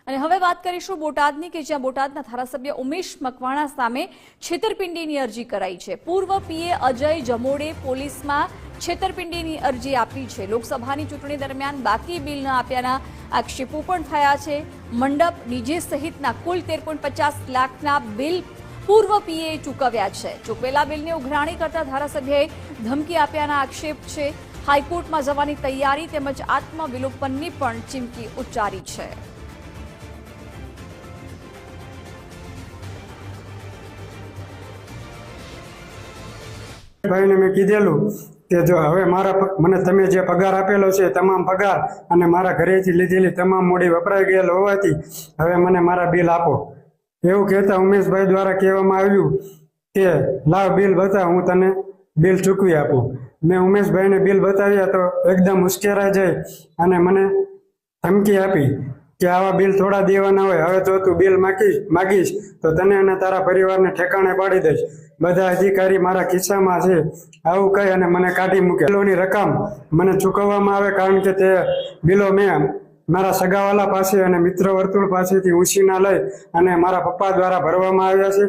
અને હવે વાત કરીશું બોટાદની કે જ્યાં બોટાદના ધારાસભ્ય ઉમેશ મકવાણા સામે છેતરપિંડીની અરજી કરાઈ છે। પૂર્વ પીએ અજય જમોડે પોલીસમાં છેતરપિંડીની અરજી આપી છે। લોકસભાની ચૂંટણી દરમિયાન બાકી બિલ ન આપ્યાના આક્ષેપો પણ થયા છે। મંડપ ડીજે સહિતના કુલ 13.50 લાખના બિલ પૂર્વ પીએ ચૂકવ્યા છે। ચૂકવેલા બિલની ઉઘરાણી કરતા ધારાસભ્યએ ધમકી આપ્યાના આક્ષેપ છે। હાઈકોર્ટમાં જવાની તૈયારી તેમજ આત્મવિલોપનની પણ ચીમકી ઉચ્ચારી છે। भाई ने मैं कीधेलू कि जो हवे मारा मने तमे जे पगार आपेलो छे तमाम पगार अने मारा घरेथी लीधेली तमाम मूडी वपराई गयेल होवाथी हवे मने मारा बिल आपो एवुं कहेता उमेशभाई द्वारा कहेवामां आव्युं के लाव बिल बता हूँ तने बिल चूकवी आपું। मैं उमेशभाई ने बिल बताव्या तो एकदम उश्केराई जाई अने मने धमकी आपी कि आवा बिल थोड़ा देवाना होय, हवे जो तू बिल मागीश तो तने अने तारा परिवारने ठेकाणे पाडी दईश। बधा अधिकारी मारा खिस्सामां छे आवुं कही अने मने काढी मूके। बिलोनी रकम मने चूकववामां आवे कारण के ते बिलो मैं मारा सगावाला पासे अने मित्र वर्तुळ पासेथी उछीना लई अने मारा पप्पा द्वारा भरवामां आव्या छे।